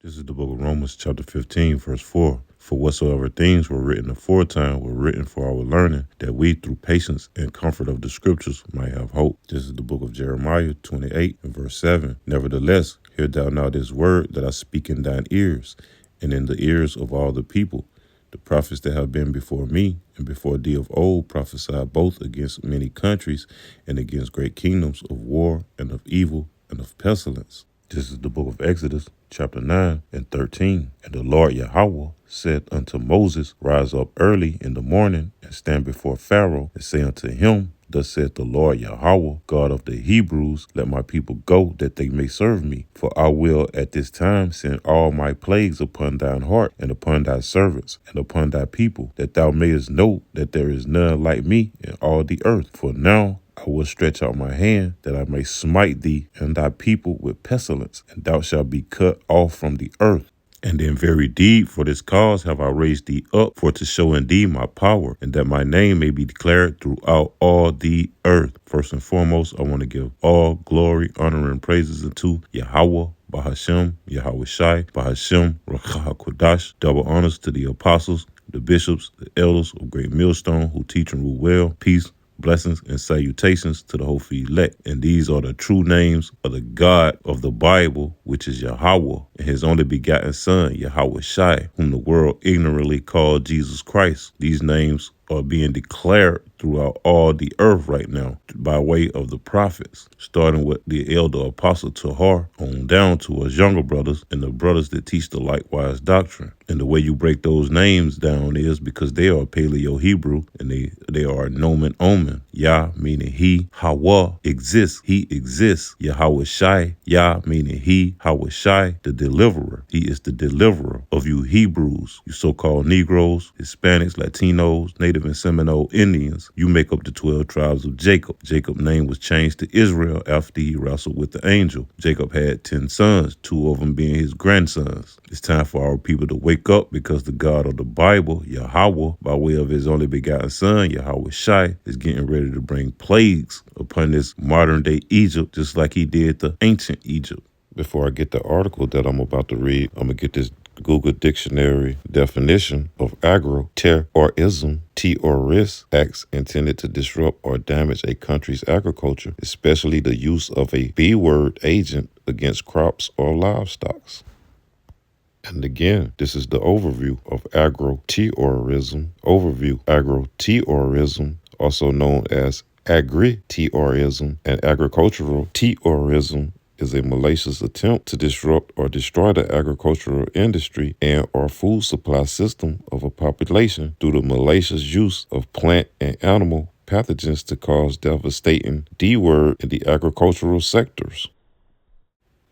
This is the book of Romans, chapter 15, verse 4. For whatsoever things were written aforetime were written for our learning, that we through patience and comfort of the scriptures might have hope. This is the book of Jeremiah 28 and verse 7. Nevertheless, hear thou now this word that I speak in thine ears, and in the ears of all the people. The prophets that have been before me and before thee of old prophesied both against many countries and against great kingdoms of war and of evil and of pestilence. This is the book of Exodus, chapter 9 and 13. And the Lord Yahweh said unto Moses, Rise up early in the morning and stand before Pharaoh and say unto him, Thus saith the Lord Yahweh, God of the Hebrews, let my people go, that they may serve me. For I will at this time send all my plagues upon thine heart, and upon thy servants, and upon thy people, that thou mayest know that there is none like me in all the earth. For now I will stretch out my hand, that I may smite thee and thy people with pestilence, and thou shalt be cut off from the earth. And in very deed for this cause have I raised thee up, for to show in thee my power, and that my name may be declared throughout all the earth. First and foremost, I want to give all glory, honor, and praises unto Yahweh, Bahashem, Yahweh Shai, Bahashem, Rakah Kodash. Double honors to the apostles, the bishops, the elders of Great Millstone, who teach and rule well. Peace, blessings, and salutations to the hopeful elect. And these are the true names of the God of the Bible, which is Yahweh, and his only begotten Son, Yahweh Shai, whom the world ignorantly called Jesus Christ. These names are being declared throughout all the earth right now by way of the prophets, starting with the elder apostle Tahar on down to us younger brothers and the brothers that teach the likewise doctrine. And the way you break those names down is because they are Paleo-Hebrew, and they are nomen omen. Yah meaning he, Hawa exists, he exists. Yahweh Shai, Yah meaning he, Hawa Shai, the deliverer. He is the deliverer of you Hebrews, you so-called Negroes, Hispanics, Latinos, Native and Seminole Indians. You make up the 12 tribes of Jacob. Jacob's name was changed to Israel after he wrestled with the angel. Jacob had 10 sons, 2 of them being his grandsons. It's time for our people to wake up, because the God of the Bible, Yahweh, by way of his only begotten Son, Yahweh Shai, is getting ready to bring plagues upon this modern day Egypt, just like he did the ancient Egypt. Before I get the article that I'm about to read, I'm going to get this Google Dictionary definition of agro-terrorism. Terrorist acts intended to disrupt or damage a country's agriculture, especially the use of a B-word agent against crops or livestock. And again, this is the overview of agro-terrorism. Overview: agro-terrorism, also known as agri-terrorism and agricultural terrorism, is a malicious attempt to disrupt or destroy the agricultural industry and or food supply system of a population through the malicious use of plant and animal pathogens to cause devastating D-word in the agricultural sectors.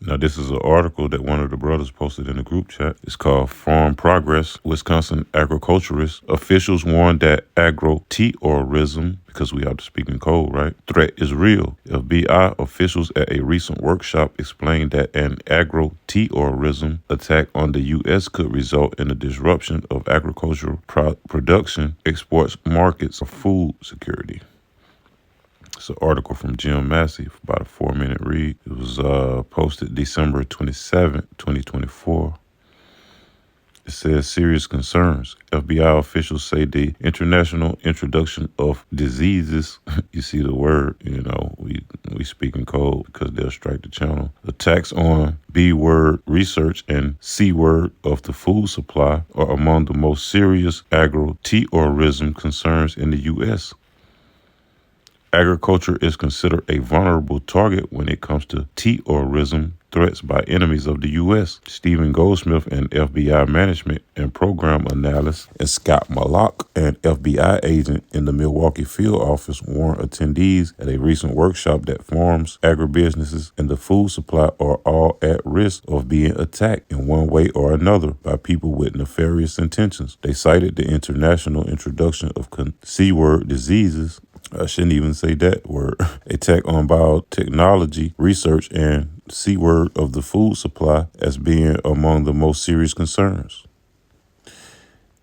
Now, this is an article that one of the brothers posted in the group chat. It's called Farm Progress. Wisconsin agriculturists officials warn that agro-terrorism, because we have to speak in code, right? Threat is real. FBI officials at a recent workshop explained that an agro-terrorism attack on the U.S. could result in a disruption of agricultural production, exports, markets, or food security. It's an article from Jim Massey, about a 4-minute read. It was posted December 27, 2024. It says serious concerns. FBI officials say the international introduction of diseases, you see the word, we speak in code because they'll strike the channel. Attacks on B-word research and C-word of the food supply are among the most serious agro-terrorism concerns in the U.S. Agriculture is considered a vulnerable target when it comes to terrorism threats by enemies of the U.S. Stephen Goldsmith, an FBI management and program analyst, and Scott Mallock, an FBI agent in the Milwaukee field office, warned attendees at a recent workshop that farms, agribusinesses, and the food supply are all at risk of being attacked in one way or another by people with nefarious intentions. They cited the international introduction of C-word diseases, I shouldn't even say that word, attack on biotechnology research, and C-word of the food supply as being among the most serious concerns.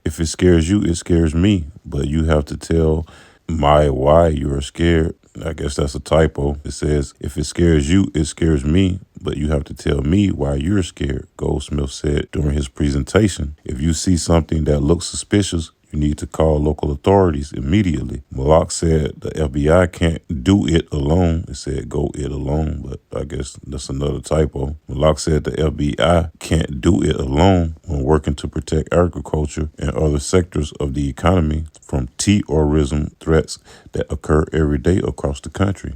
If it scares you, it scares me, but you have to tell why you are scared I guess that's a typo. It says, if it scares you, it scares me, but you have to tell me why you're scared, Goldsmith said during his presentation. If you see something that looks suspicious, you need to call local authorities immediately. Malak said the FBI can't do it alone. It said go it alone, but I guess that's another typo. Malak said the FBI can't do it alone when working to protect agriculture and other sectors of the economy from terrorism threats that occur every day across the country.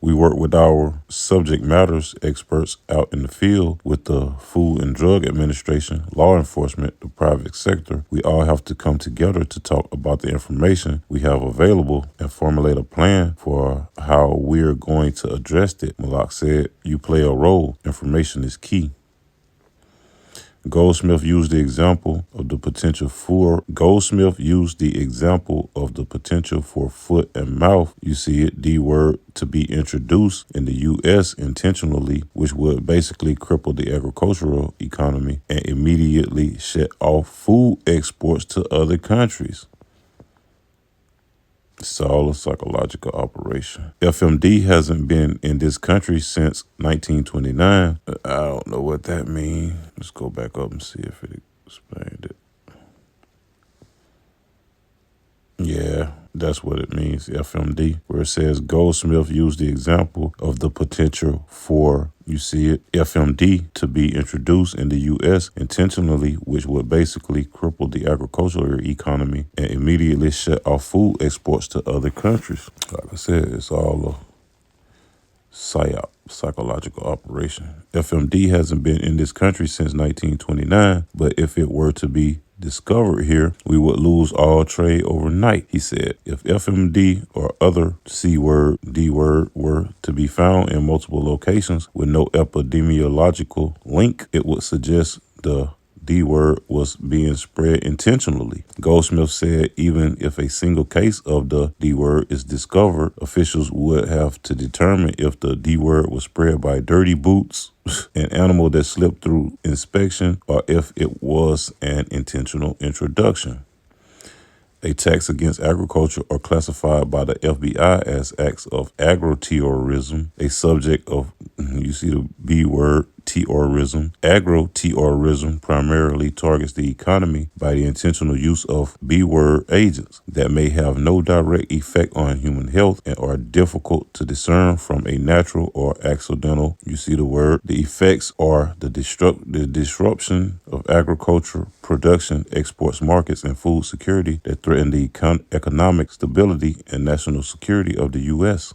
We work with our subject matters experts out in the field with the Food and Drug Administration, law enforcement, the private sector. We all have to come together to talk about the information we have available and formulate a plan for how we're going to address it. Malak said, you play a role. Information is key. Goldsmith used the example of the potential for foot and mouth. You see it, D word, to be introduced in the U.S. intentionally, which would basically cripple the agricultural economy and immediately shut off food exports to other countries. It's all a psychological operation. FMD hasn't been in this country since 1929. I don't know what that means. Let's go back up and see if it explained it. Yeah, that's what it means, FMD, where it says Goldsmith used the example of the potential for, you see it, FMD to be introduced in the U.S. intentionally, which would basically cripple the agricultural economy and immediately shut off food exports to other countries. Like I said, it's all a PSYOP, psychological operation. FMD hasn't been in this country since 1929, but if it were to be discovered here, we would lose all trade overnight, he said. If FMD or other C word, D word were to be found in multiple locations with no epidemiological link, it would suggest the D word was being spread intentionally. Goldsmith said even if a single case of the D word is discovered, officials would have to determine if the D word was spread by dirty boots, an animal that slipped through inspection, or if it was an intentional introduction. Attacks against agriculture are classified by the FBI as acts of agro-terrorism, a subject of, you see the B word, terrorism. Agro-terrorism primarily targets the economy by the intentional use of B-word agents that may have no direct effect on human health and are difficult to discern from a natural or accidental, you see the word. The effects are the disruption of agriculture, production, exports, markets, and food security that threaten the economic stability and national security of the U.S.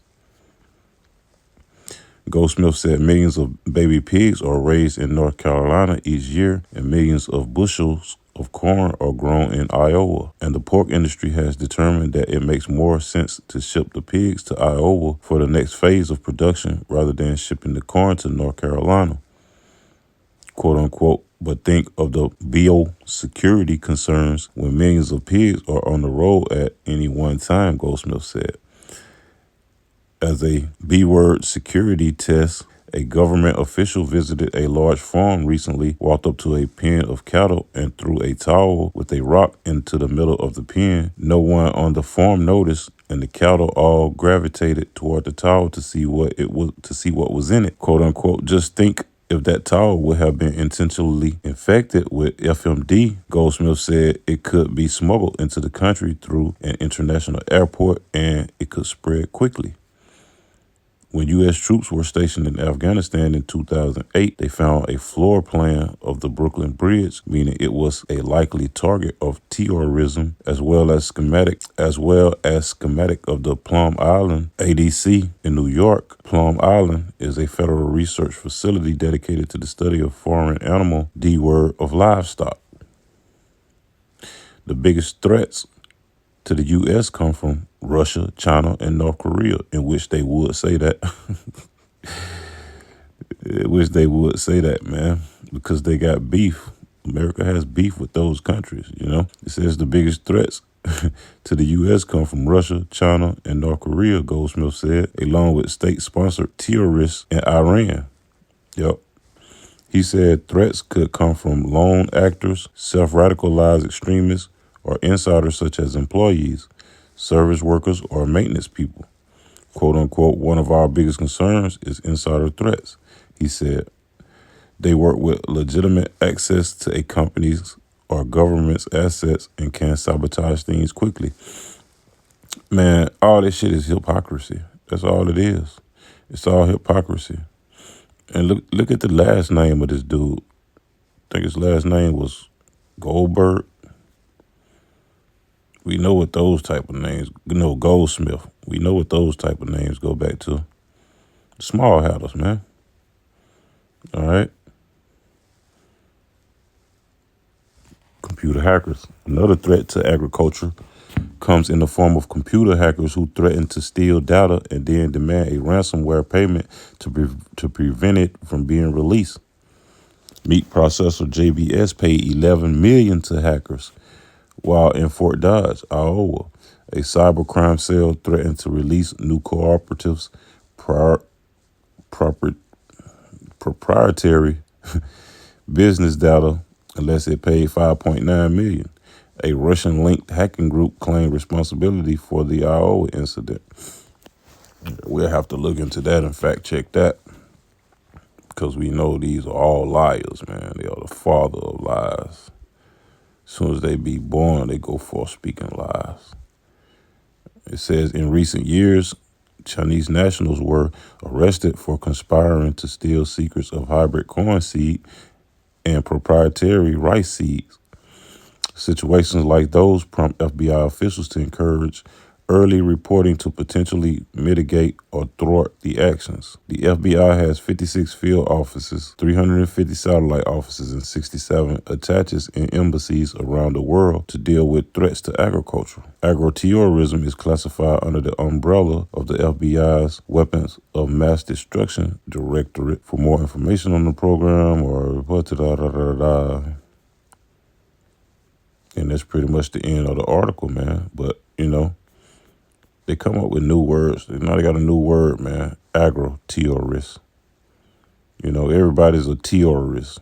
Goldsmith said millions of baby pigs are raised in North Carolina each year, and millions of bushels of corn are grown in Iowa. And the pork industry has determined that it makes more sense to ship the pigs to Iowa for the next phase of production rather than shipping the corn to North Carolina. Quote unquote, but think of the biosecurity concerns when millions of pigs are on the road at any one time, Goldsmith said. As a B-word security test, a government official visited a large farm recently, walked up to a pen of cattle and threw a towel with a rock into the middle of the pen. No one on the farm noticed, and the cattle all gravitated toward the towel to see what was in it. Quote unquote, just think if that towel would have been intentionally infected with FMD, Goldsmith said it could be smuggled into the country through an international airport and it could spread quickly. When U.S. troops were stationed in Afghanistan in 2008, they found a floor plan of the Brooklyn Bridge, meaning it was a likely target of terrorism, as well as schematic of the Plum Island ADC in New York. Plum Island is a federal research facility dedicated to the study of foreign animal D-word of livestock. The biggest threats to the U.S. come from Russia, China, and North Korea, in which they would say that. Man, because they got beef. America has beef with those countries, you know. It says the biggest threats to the U.S. come from Russia, China, and North Korea, Goldsmith said, along with state-sponsored terrorists in Iran. Yep. He said threats could come from lone actors, self-radicalized extremists, or insiders such as employees. service workers, or maintenance people. Quote unquote, one of our biggest concerns is insider threats. He said they work with legitimate access to a company's or government's assets and can sabotage things quickly. Man, all this shit is hypocrisy. That's all it is. It's all hypocrisy. And look at the last name of this dude. I think his last name was Goldberg. We know what those type of names, Goldsmith. We know what those type of names go back to. Small hatters, man. All right. Computer hackers. Another threat to agriculture comes in the form of computer hackers who threaten to steal data and then demand a ransomware payment to prevent it from being released. Meat processor JBS paid $11 million to hackers, while in Fort Dodge, Iowa, a cybercrime cell threatened to release new cooperatives' proprietary business data unless it paid $5.9 million. A Russian-linked hacking group claimed responsibility for the Iowa incident. We'll have to look into that and fact-check that, because we know these are all liars, man. They are the father of lies. As soon as they be born, they go forth speaking lies. It says in recent years, Chinese nationals were arrested for conspiring to steal secrets of hybrid corn seed and proprietary rice seeds. Situations like those prompt FBI officials to encourage early reporting to potentially mitigate or thwart the actions. The FBI has 56 field offices, 350 satellite offices, and 67 attaches in embassies around the world to deal with threats to agriculture. Agroterrorism is classified under the umbrella of the FBI's Weapons of Mass Destruction Directorate. For more information on the program or and that's pretty much the end of the article, man. But, they come up with new words. Now they got a new word, man. Agro-terrorist. Everybody's a terrorist,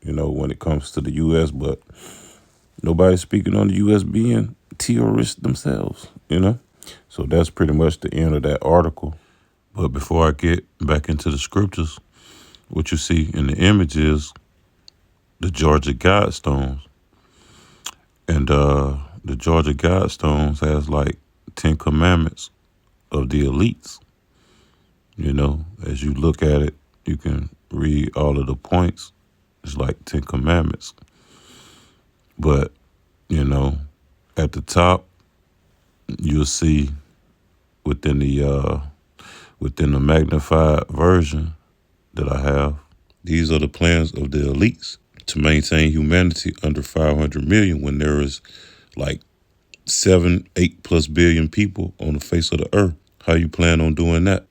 when it comes to the U.S., but nobody's speaking on the U.S. being terrorists themselves, So that's pretty much the end of that article. But before I get back into the scriptures, what you see in the image is the Georgia Guidestones. And the Georgia Guidestones has like 10 commandments of the elites. As you look at it, you can read all of the points. It's like 10 commandments. But, at the top, you'll see within the magnified version that I have, these are the plans of the elites to maintain humanity under 500 million when there is like 7-8+ billion people on the face of the earth. How you plan on doing that?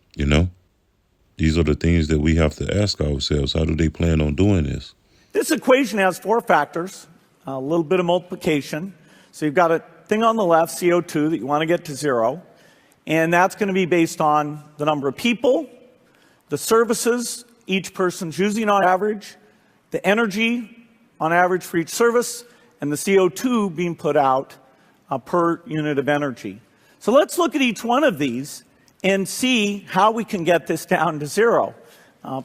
These are the things that we have to ask ourselves. How do they plan on doing this? This equation has 4 factors, a little bit of multiplication. So you've got a thing on the left, CO2, that you want to get to 0. And that's going to be based on the number of people, the services each person's using on average, the energy on average for each service, and the CO2 being put out per unit of energy. So let's look at each one of these and see how we can get this down to 0.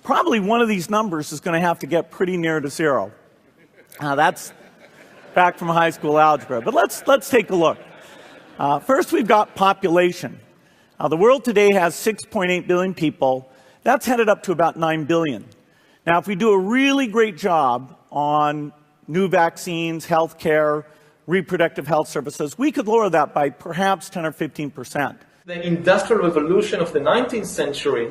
Probably one of these numbers is going to have to get pretty near to 0. That's back from high school algebra. But let's take a look. First, we've got population. The world today has 6.8 billion people. That's headed up to about 9 billion. Now, if we do a really great job on new vaccines, healthcare, reproductive health services, we could lower that by perhaps 10 or 15%. The Industrial Revolution of the 19th century,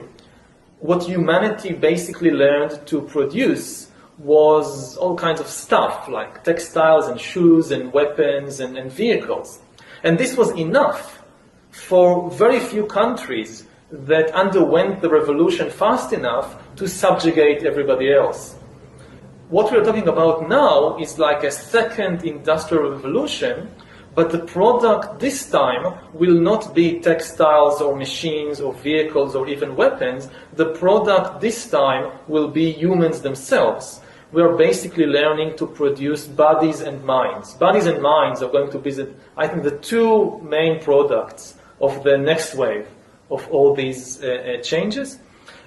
what humanity basically learned to produce was all kinds of stuff, like textiles and shoes and weapons and vehicles. And this was enough for very few countries that underwent the revolution fast enough to subjugate everybody else. What we're talking about now is like a second industrial revolution, but the product this time will not be textiles or machines or vehicles or even weapons. The product this time will be humans themselves. we are basically learning to produce bodies and minds. Bodies and minds are going to be, I think, the two main products of the next wave of all these changes.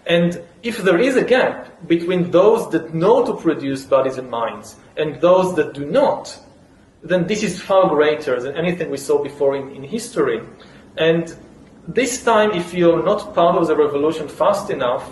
And if there is a gap between those that know to produce bodies and minds and those that do not, then this is far greater than anything we saw before in history. And this time, if you're not part of the revolution fast enough,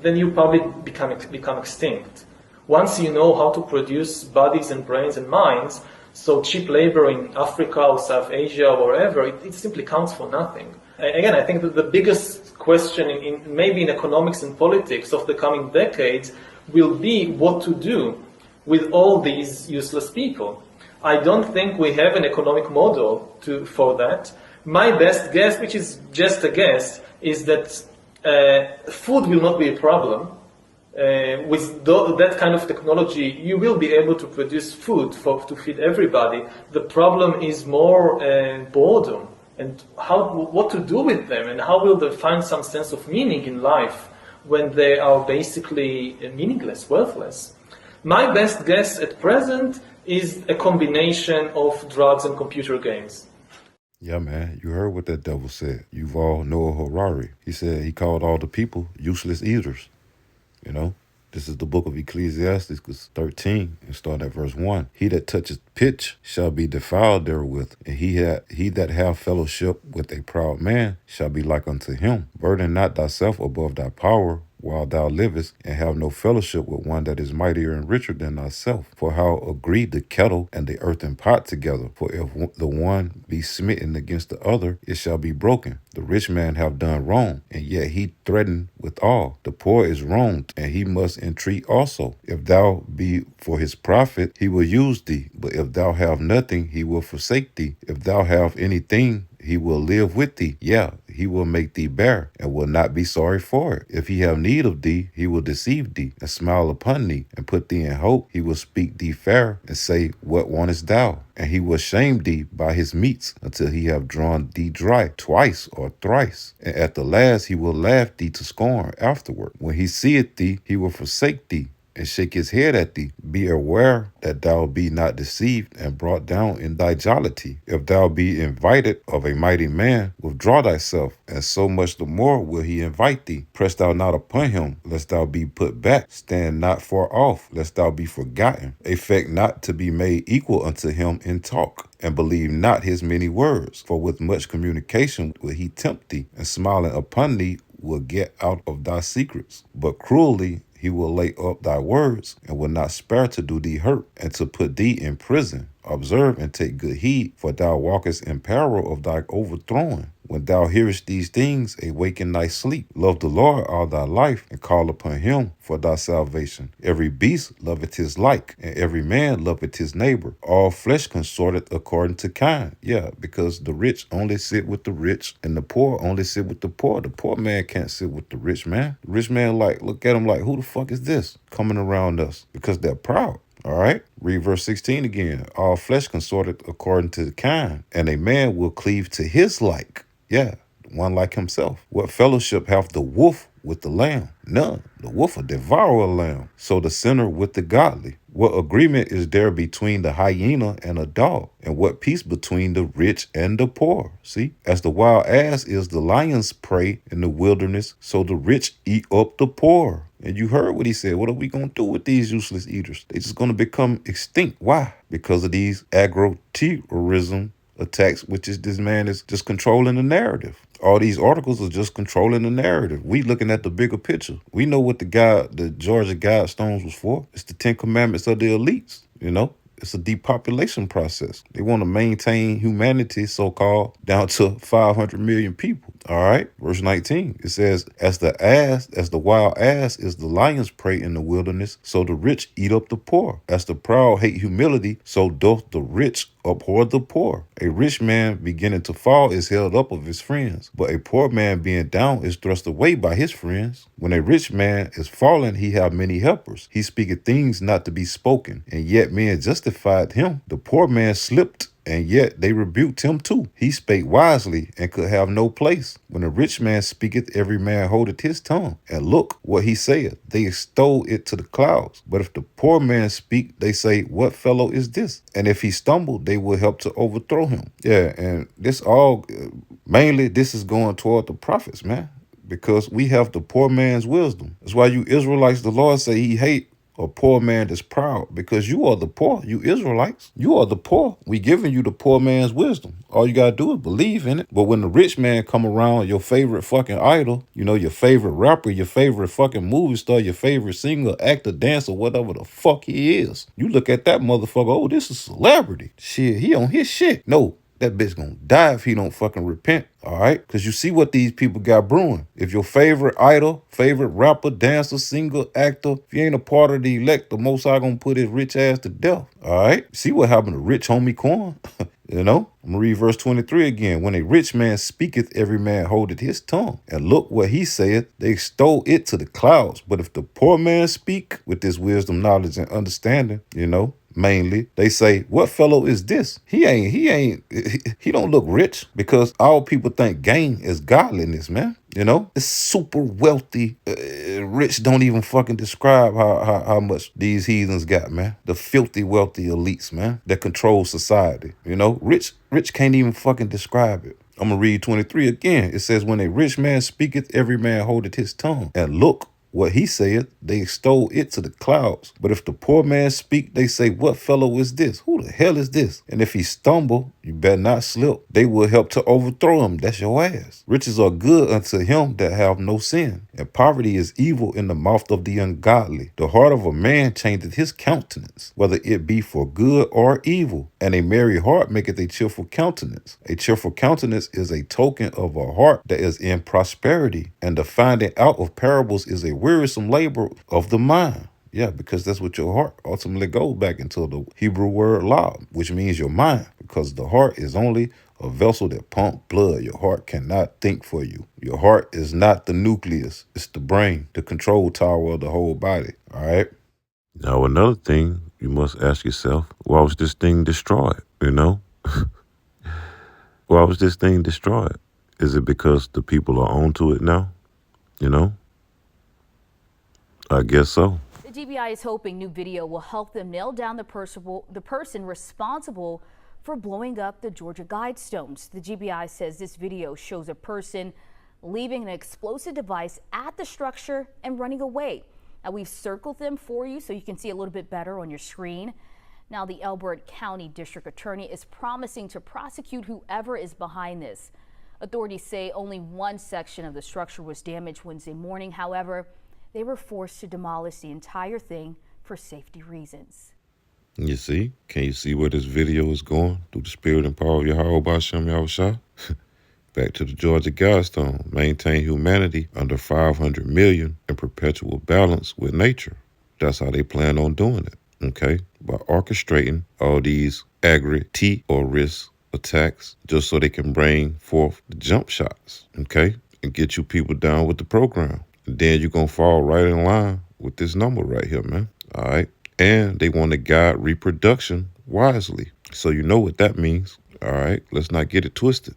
then you probably become extinct. Once you know how to produce bodies and brains and minds, so cheap labor in Africa or South Asia or wherever, it simply counts for nothing. Again, I think that the biggest question maybe in economics and politics of the coming decades will be what to do with all these useless people. I don't think we have an economic model for that. My best guess, which is just a guess, is that food will not be a problem. With that kind of technology, you will be able to produce food to feed everybody. The problem is more boredom and what to do with them, and how will they find some sense of meaning in life when they are basically meaningless, worthless. My best guess at present is a combination of drugs and computer games. Yeah, man, you heard what that devil said. Yuval Noah Harari. He said he called all the people useless eaters. You know, this is the book of Ecclesiastes 13, and start at verse 1. He that toucheth pitch shall be defiled therewith, and he that have fellowship with a proud man shall be like unto him. Burden not thyself above thy power while thou livest, and have no fellowship with one that is mightier and richer than thyself. For how agree the kettle and the earthen pot together? For if the one be smitten against the other, it shall be broken. The rich man have done wrong, and yet he threatened withal. The poor is wronged, and he must entreat also. If thou be for his profit, he will use thee. But if thou have nothing, he will forsake thee. If thou have anything, he will live with thee. Yeah, he will make thee bear, and will not be sorry for it. If he have need of thee, he will deceive thee, and smile upon thee, and put thee in hope. He will speak thee fair, and say, What wantest thou? And he will shame thee by his meats, until he have drawn thee dry twice or thrice. And at the last he will laugh thee to scorn afterward. When he seeth thee, he will forsake thee, and shake his head at thee. Be aware that thou be not deceived and brought down in thy jollity. If thou be invited of a mighty man, withdraw thyself, and so much the more will he invite thee. Press thou not upon him, lest thou be put back. Stand not far off, lest thou be forgotten. Affect not to be made equal unto him in talk, and believe not his many words. For with much communication will he tempt thee, and smiling upon thee will get out of thy secrets. But cruelly he will lay up thy words, and will not spare to do thee hurt, and to put thee in prison. Observe and take good heed, for thou walkest in peril of thy overthrowing. When thou hearest these things, awake in thy sleep. Love the Lord all thy life, and call upon him for thy salvation. Every beast loveth his like, and every man loveth his neighbor. All flesh consorteth according to kind. Yeah, because the rich only sit with the rich, and the poor only sit with the poor. The poor man can't sit with the rich man. The rich man look at him like, who the fuck is this coming around us? Because they're proud. All right, read verse 16 again. All flesh consorteth according to kind, and a man will cleave to his like. Yeah, one like himself. What fellowship hath the wolf with the lamb? None. The wolf will devour a lamb. So the sinner with the godly. What agreement is there between the hyena and a dog? And what peace between the rich and the poor? See, as the wild ass is the lion's prey in the wilderness, so the rich eat up the poor. And you heard what he said. What are we going to do with these useless eaters? They're just going to become extinct. Why? Because of these agro-terrorism attacks, which is this man is just controlling the narrative. All these articles are just controlling the narrative. We looking at the bigger picture. We know what the Georgia Guidestones was for. It's the 10 Commandments of the elites, you know. It's a depopulation process. They want to maintain humanity, so-called, down to 500 million people. All right. Verse 19, it says, as the wild ass is the lion's prey in the wilderness, so the rich eat up the poor. As the proud hate humility, so doth the rich abhor the poor. A rich man beginning to fall is held up of his friends, but a poor man being down is thrust away by his friends. When a rich man is fallen, he have many helpers. He speaketh things not to be spoken, and yet men justified him. The poor man slipped And yet they rebuked him too. He spake wisely and could have no place. When a rich man speaketh, every man holdeth his tongue. And look what he saith. They extol it to the clouds. But if the poor man speak, they say, what fellow is this? And if he stumble, they will help to overthrow him. Yeah, and this all, mainly this is going toward the prophets, man. Because we have the poor man's wisdom. That's why you Israelites, the Lord say he hate a poor man that's proud, because you are the poor, you Israelites. You are the poor. We giving you the poor man's wisdom. All you gotta do is believe in it. But when the rich man come around, your favorite fucking idol, you know, your favorite rapper, your favorite fucking movie star, your favorite singer, actor, dancer, whatever the fuck he is, you look at that motherfucker, oh, this is a celebrity. Shit, he on his shit. No, that bitch gonna die if he don't fucking repent, all right? Because you see what these people got brewing. If your favorite idol, favorite rapper, dancer, singer, actor, if you ain't a part of the elect, the Most High gonna put his rich ass to death, all right? See what happened to rich homie Corn? You know? I'm gonna read verse 23 again. When a rich man speaketh, every man holdeth his tongue. And look what he saith, they extol it to the clouds. But if the poor man speak with this wisdom, knowledge, and understanding, you know, mainly, they say, what fellow is this? He don't look rich, because all people think gain is godliness, man. You know, it's super wealthy. Rich don't even fucking describe how much these heathens got, man. The filthy, wealthy elites, man, that control society. You know, rich can't even fucking describe it. I'm gonna read 23 again. It says, when a rich man speaketh, every man holdeth his tongue. And look what he saith, they extol it to the clouds. But if the poor man speak, they say, what fellow is this? Who the hell is this? And if he stumble, you better not slip. They will help to overthrow him. That's your ass. Riches are good unto him that have no sin. And poverty is evil in the mouth of the ungodly. The heart of a man changeth his countenance, whether it be for good or evil. And a merry heart maketh a cheerful countenance. A cheerful countenance is a token of a heart that is in prosperity. And the finding out of parables is a wearisome labor of the mind. Yeah, because that's what your heart ultimately goes back into, the Hebrew word la, which means your mind, because the heart is only a vessel that pumps blood. Your heart cannot think for you. Your heart is not the nucleus. It's the brain, the control tower of the whole body. All right? Now, another thing you must ask yourself, why was this thing destroyed? You know? Why was this thing destroyed? Is it because the people are onto it now? You know? I guess so. The GBI is hoping new video will help them nail down the person responsible for blowing up the Georgia Guidestones. The GBI says this video shows a person leaving an explosive device at the structure and running away. Now, we've circled them for you so you can see a little bit better on your screen. Now, the Elbert County District Attorney is promising to prosecute whoever is behind this. Authorities say only one section of the structure was damaged Wednesday morning. However, they were forced to demolish the entire thing for safety reasons. You see? Can you see where this video is going? Through the spirit and power of Yahweh B'Shem Yahushua? Back to the Georgia Guidestone. Maintain humanity under 500 million in perpetual balance with nature. That's how they plan on doing it, okay? By orchestrating all these aggregate or risk attacks just so they can bring forth the jump shots, okay? And get you people down with the program. And then you're going to fall right in line with this number right here, man. All right? And they want to guide reproduction wisely. So you know what that means. All right? Let's not get it twisted.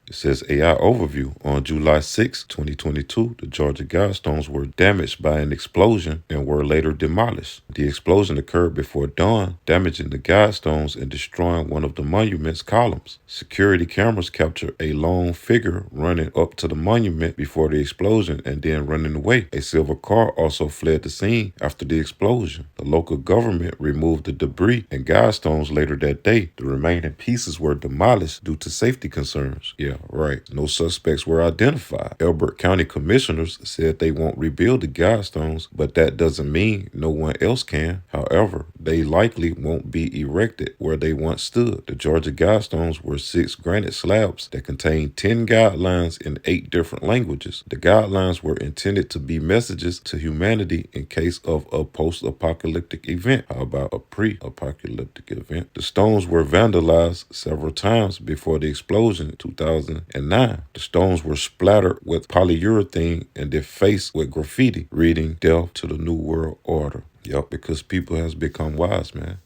It says AI overview. On July 6, 2022, the Georgia Guidestones were damaged by an explosion and were later demolished. The explosion occurred before dawn, damaging the Guidestones and destroying one of the monument's columns. Security cameras captured a lone figure running up to the monument before the explosion and then running away. A silver car also fled the scene after the explosion. The local government removed the debris and Guidestones later that day. The remaining pieces were demolished due to safety concerns. Yeah, right. No suspects were identified. Elbert County commissioners said they won't rebuild the Guidestones, but that doesn't mean no one else can. However, they likely won't be erected where they once stood. The Georgia Guidestones were 6 granite slabs that contained 10 guidelines in 8 different languages. The guidelines were intended to be messages to humanity in case of a post-apocalyptic event. How about a pre-apocalyptic event? The stones were vandalized several times before the explosion in 2009. The stones were splattered with polyurethane and defaced with graffiti, reading "Death to the New World Order." Yup, because people has become wise, man.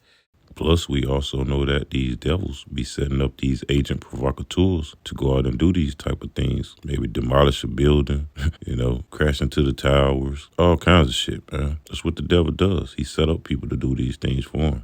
Plus, we also know that these devils be setting up these agent provocateurs to go out and do these type of things. Maybe demolish a building, crash into the towers, all kinds of shit, man. That's what the devil does. He set up people to do these things for him.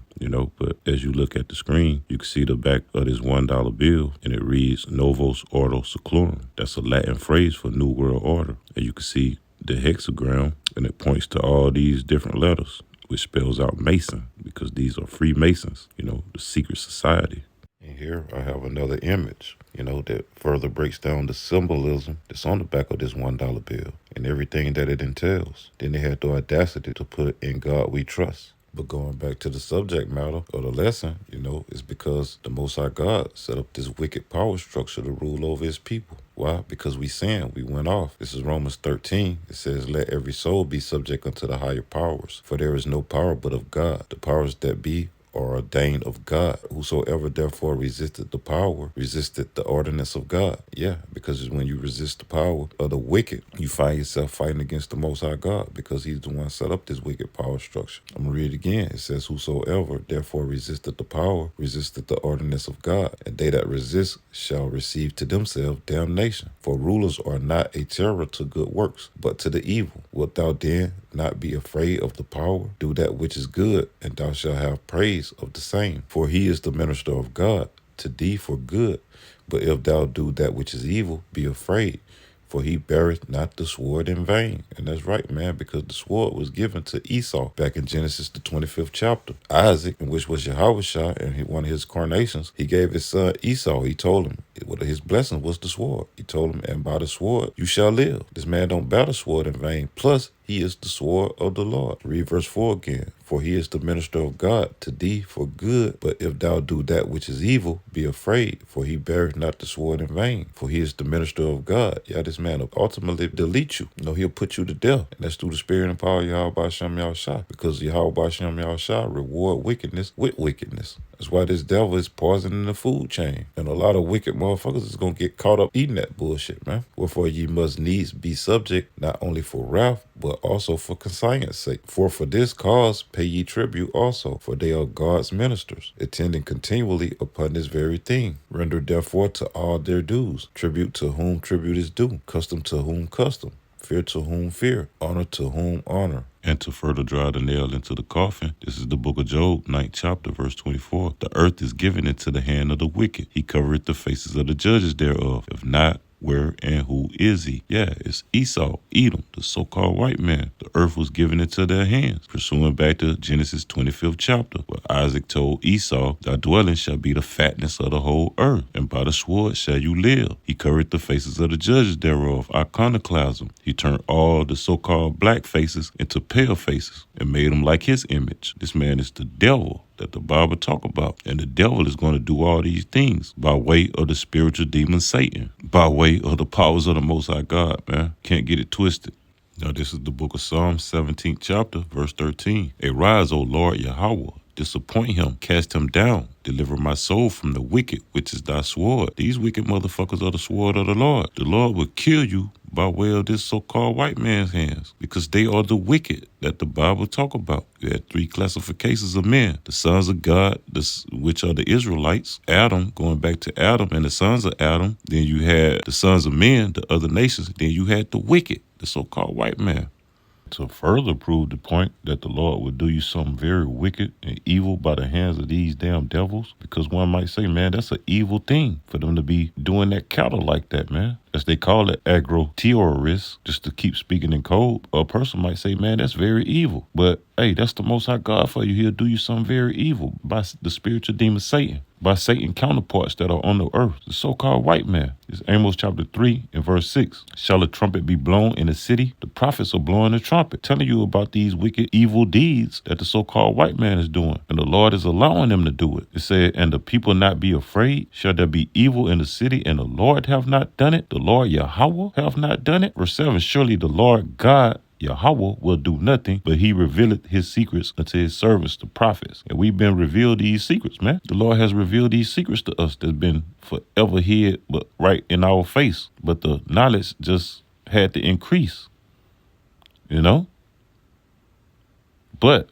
But as you look at the screen, you can see the back of this $1 bill, and it reads Novus Ordo Seclorum. That's a Latin phrase for New World Order. And you can see the hexagram, and it points to all these different letters, which spells out Mason, because these are Freemasons, the secret society. And here I have another image, that further breaks down the symbolism that's on the back of this $1 bill and everything that it entails. Then they had the audacity to put "In God We Trust." But going back to the subject matter of the lesson, it's because the Most High God set up this wicked power structure to rule over his people. Why? Because we sinned. We went off. This is Romans 13. It says, "Let every soul be subject unto the higher powers, for there is no power but of God. The powers that be are ordained of God. Whosoever therefore resisted the power, resisted the ordinance of God." Yeah, because when you resist the power of the wicked, you find yourself fighting against the Most High God, because he's the one set up this wicked power structure. I'm going to read it again. It says, "Whosoever therefore resisted the power, resisted the ordinance of God, and they that resist shall receive to themselves damnation. For rulers are not a terror to good works, but to the evil. Wilt thou then not be afraid of the power? Do that which is good, and thou shalt have praise of the same. For he is the minister of God to thee for good. But if thou do that which is evil, be afraid, for he beareth not the sword in vain." And that's right, man, because the sword was given to Esau back in Genesis, the 25th chapter. Isaac, which was Yahweh, and one of his coronations, he gave his son Esau. He told him his blessing was the sword. He told him, "And by the sword you shall live." This man don't bear the sword in vain. Plus, he is the sword of the Lord. Read verse 4 again. "For he is the minister of God to thee for good. But if thou do that which is evil, be afraid, for he beareth not the sword in vain. For he is the minister of God." Yeah, this man will ultimately delete you. He'll put you to death. And that's through the spirit and power of Yahweh Shem Yahushua. Because Yahweh Shem Yahushua reward wickedness with wickedness. That's why this devil is poisoning the food chain. And a lot of wicked motherfuckers is going to get caught up eating that bullshit, man. "Wherefore ye must needs be subject, not only for wrath, but also for conscience sake. For this cause pay ye tribute also, for they are God's ministers, attending continually upon this very thing. Render therefore to all their dues, tribute to whom tribute is due, custom to whom custom, fear to whom fear, honor to whom honor." And to further drive the nail into the coffin, this is the book of Job, 9th chapter, verse 24. "The earth is given into the hand of the wicked. He covereth the faces of the judges thereof. If not, where and who is he?" Yeah, it's Esau, Edom, the so-called white man. The earth was given into their hands, pursuing back to Genesis 25th chapter, where Isaac told Esau, "Thy dwelling shall be the fatness of the whole earth, and by the sword shall you live. He covered the faces of the judges thereof," iconoclasm. He turned all the so-called black faces into pale faces and made them like his image. This man is the devil that the Bible talk about. And the devil is going to do all these things by way of the spiritual demon Satan, by way of the powers of the Most High God, man. Can't get it twisted. Now, this is the book of Psalms, 17th chapter, verse 13. "Arise, O Lord Yahweh, disappoint him, cast him down, deliver my soul from the wicked, which is thy sword." These wicked motherfuckers are the sword of the Lord. The Lord will kill you by way of this so-called white man's hands, because they are the wicked that the Bible talk about. You had three classifications of men: the sons of God, which are the Israelites, Adam, going back to Adam, and the sons of Adam. Then you had the sons of men, the other nations. Then you had the wicked, the so-called white man. To further prove the point that the Lord would do you something very wicked and evil by the hands of these damn devils, because one might say, man, that's an evil thing for them to be doing that cattle like that, man. As they call it, agro-terrorists, just to keep speaking in code. A person might say, man, that's very evil. But hey, that's the Most High God for you. He'll do you something very evil by the spiritual demon Satan, by Satan counterparts that are on the earth, the so-called white man. It's Amos chapter 3 and verse 6. "Shall a trumpet be blown in the city? The prophets are blowing the trumpet, telling you about these wicked, evil deeds that the so-called white man is doing. And the Lord is allowing them to do it. It said, and the people not be afraid. Shall there be evil in the city, and the Lord have not done it? The Lord Yahweh have not done it?" Verse 7, "Surely the Lord God Yahweh will do nothing, but he revealeth his secrets unto his servants, the prophets." And we've been revealed these secrets, man. The Lord has revealed these secrets to us that's been forever hid, but right in our face. But the knowledge just had to increase, But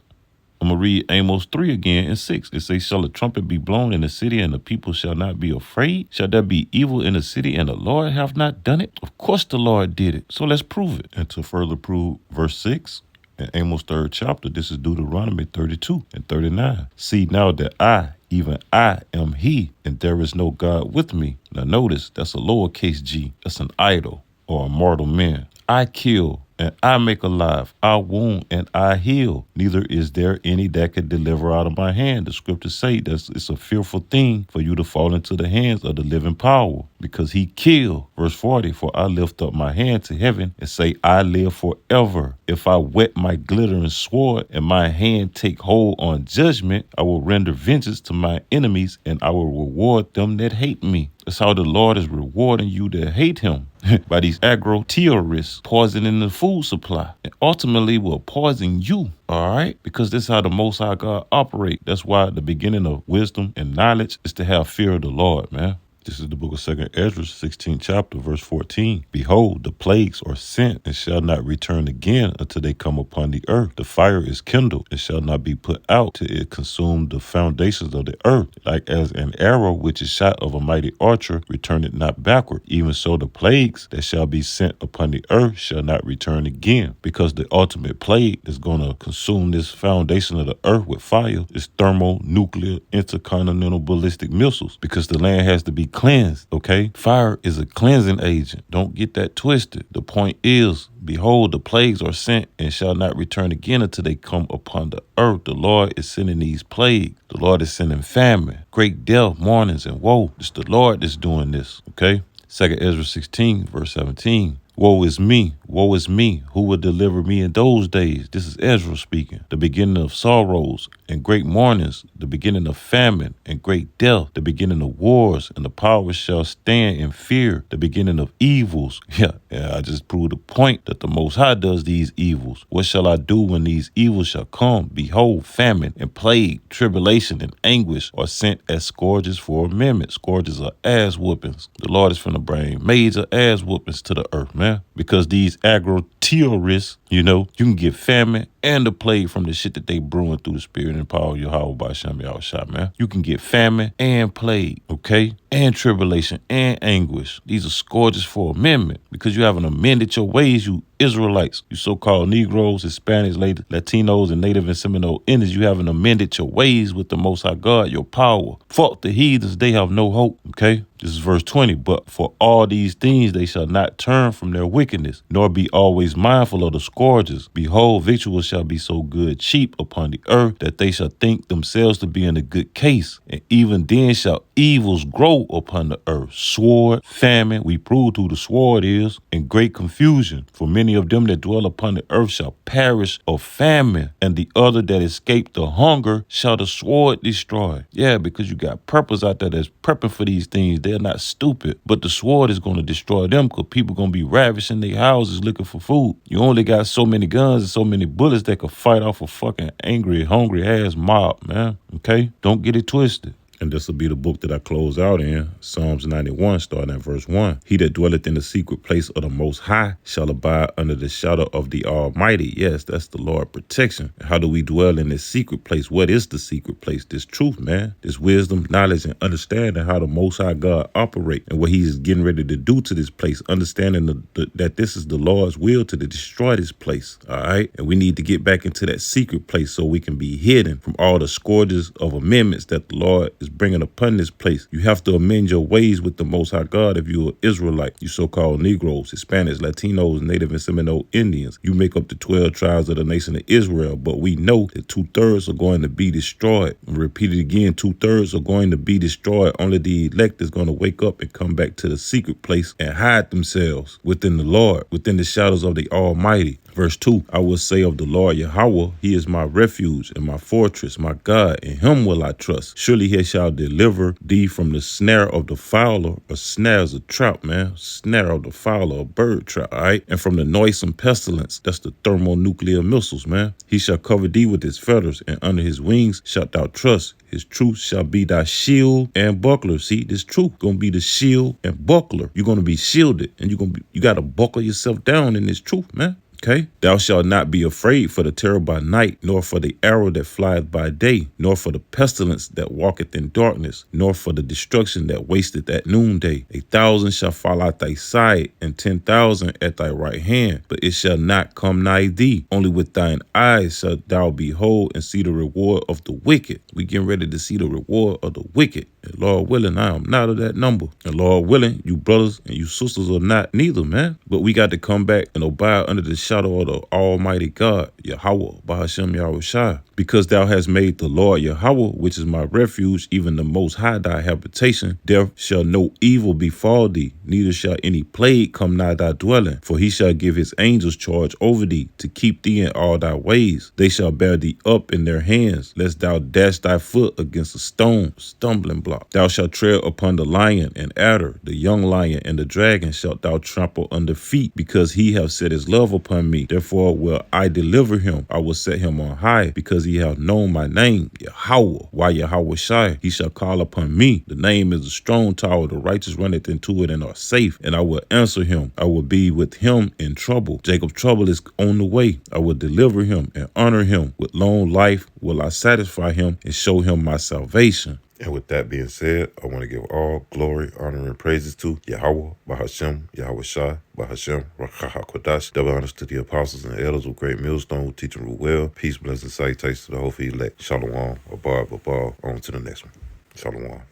I'm going to read Amos 3 again and 6. It says, shall a trumpet be blown in the city and the people shall not be afraid? Shall there be evil in the city and the Lord have not done it? Of course the Lord did it. So let's prove it. And to further prove verse 6, in Amos 3rd chapter, this is Deuteronomy 32 and 39. See now that even I am he, and there is no God with me. Now notice, that's a lowercase g. That's an idol or a mortal man. I kill and I make alive. I wound and I heal. Neither is there any that could deliver out of my hand. The scriptures say that it's a fearful thing for you to fall into the hands of the living power, because he killed. Verse 40, for I lift up my hand to heaven and say, I live forever. If I wet my glittering sword and my hand take hold on judgment, I will render vengeance to my enemies and I will reward them that hate me. That's how the Lord is rewarding you that hate him. By these agro-terrorists poisoning the food supply, and ultimately will poison you. All right, because this is how the Most High God operate. That's why the beginning of wisdom and knowledge is to have fear of the Lord, man. This is the book of 2 Ezra, 16th chapter, verse 14. Behold, the plagues are sent and shall not return again until they come upon the earth. The fire is kindled and shall not be put out till it consume the foundations of the earth. Like as an arrow which is shot of a mighty archer, return it not backward. Even so the plagues that shall be sent upon the earth shall not return again. Because the ultimate plague is going to consume this foundation of the earth with fire is thermonuclear intercontinental ballistic missiles. Because the land has to be cleansed, okay? Fire is a cleansing agent. Don't get that twisted. The point is, behold, the plagues are sent and shall not return again until they come upon the earth. The Lord is sending these plagues. The Lord is sending famine, great death, mournings, and woe. It's the Lord that's doing this, okay? 2 Ezra 16, verse 17. Woe is me, who will deliver me in those days? This is Ezra speaking. The beginning of sorrows and great mournings, the beginning of famine and great death, the beginning of wars, and the powers shall stand in fear, the beginning of evils. Yeah, I just proved the point that the Most High does these evils. What shall I do when these evils shall come? Behold, famine and plague, tribulation and anguish are sent as scourges for amendment. Scourges are ass whoopings. The Lord is finna bring major ass whoopings to the earth, man. Because these agro-terrorists, you can get famine and the plague from the shit that they brewing through the spirit and power of Yahweh by Shem Yahushua, man. You can get famine and plague, okay? And tribulation and anguish. These are scourges for amendment because you haven't amended your ways, you Israelites, you so-called Negroes, Hispanics, Latinos, and Native and Seminole Indians. You haven't amended your ways with the Most High God, your power. Fuck the heathens, they have no hope, okay? This is verse 20. But for all these things they shall not turn from their wickedness, nor be always mindful of the scourges. Behold, victuals shall be so good cheap upon the earth that they shall think themselves to be in a good case. And even then shall evils grow upon the earth. Sword, famine, we proved who the sword is, and great confusion. For many of them that dwell upon the earth shall perish of famine, and the other that escape the hunger shall the sword destroy. Yeah, because you got purpose out there that's prepping for these things. They're not stupid, but the sword is going to destroy them because people going to be ravishing their houses looking for food. You only got so many guns and so many bullets that could fight off a fucking angry, hungry ass mob, man. Okay? Don't get it twisted. And this will be the book that I close out in, Psalms 91, starting at verse 1. He that dwelleth in the secret place of the Most High shall abide under the shadow of the Almighty. Yes, that's the Lord protection. And how do we dwell in this secret place? What is the secret place? This truth, man. This wisdom, knowledge, and understanding how the Most High God operate and what he's getting ready to do to this place. Understanding that this is the Lord's will to destroy this place. All right. And we need to get back into that secret place so we can be hidden from all the scourges of amendments that the Lord is bringing upon this place. You have to amend your ways with the Most High God if you're an Israelite. You so-called Negroes, Hispanics, Latinos, Native and Seminole Indians. You make up the 12 tribes of the nation of Israel, but we know that 2/3 are going to be destroyed. And repeat it again, 2/3 are going to be destroyed. Only the elect is going to wake up and come back to the secret place and hide themselves within the Lord, within the shadows of the Almighty. Verse 2, I will say of the Lord Yahweh, he is my refuge and my fortress, my God, in him will I trust. Surely he shall deliver thee from the snare of the fowler. A snare is a trap, man. Snare of the fowler, a bird trap, all right? And from the noisome pestilence, that's the thermonuclear missiles, man. He shall cover thee with his feathers, and under his wings shalt thou trust. His truth shall be thy shield and buckler. See, this truth gonna be the shield and buckler. You're gonna be shielded, and you got to buckle yourself down in this truth, man. Okay? Thou shalt not be afraid for the terror by night, nor for the arrow that flieth by day, nor for the pestilence that walketh in darkness, nor for the destruction that wasteth at noonday. 1,000 shall fall at thy side, and 10,000 at thy right hand, but it shall not come nigh thee. Only with thine eyes shalt thou behold and see the reward of the wicked. We getting ready to see the reward of the wicked. And Lord willing, I am not of that number. And Lord willing, you brothers and you sisters are not neither, man. But we got to come back and abide under the shadow of the Almighty God, Yahweh, Bahashem Yahushai. Because thou hast made the Lord Yahweh, which is my refuge, even the Most High thy habitation, there shall no evil befall thee, neither shall any plague come nigh thy dwelling. For he shall give his angels charge over thee, to keep thee in all thy ways. They shall bear thee up in their hands, lest thou dash thy foot against a stone, stumbling block. Thou shalt tread upon the lion and adder, the young lion and the dragon shalt thou trample under feet, because he hath set his love upon me. Therefore will I deliver him. I will set him on high, because he hath known my name, Yahweh. Why Yahweh Shai? He shall call upon me. The name is a strong tower. The righteous runneth into it and are safe. And I will answer him. I will be with him in trouble. Jacob's trouble is on the way. I will deliver him and honor him. With long life will I satisfy him and show him my salvation. And with that being said, I want to give all glory, honor, and praises to Yahweh, Bahashem, Yahweh Shai, Bahashem, Rakaha Kodash. Double honors to the apostles and elders of Great Millstone who teach and rule well. Peace, blessings, salutations to the whole elect. Shalom, Abar, on to the next one. Shalom.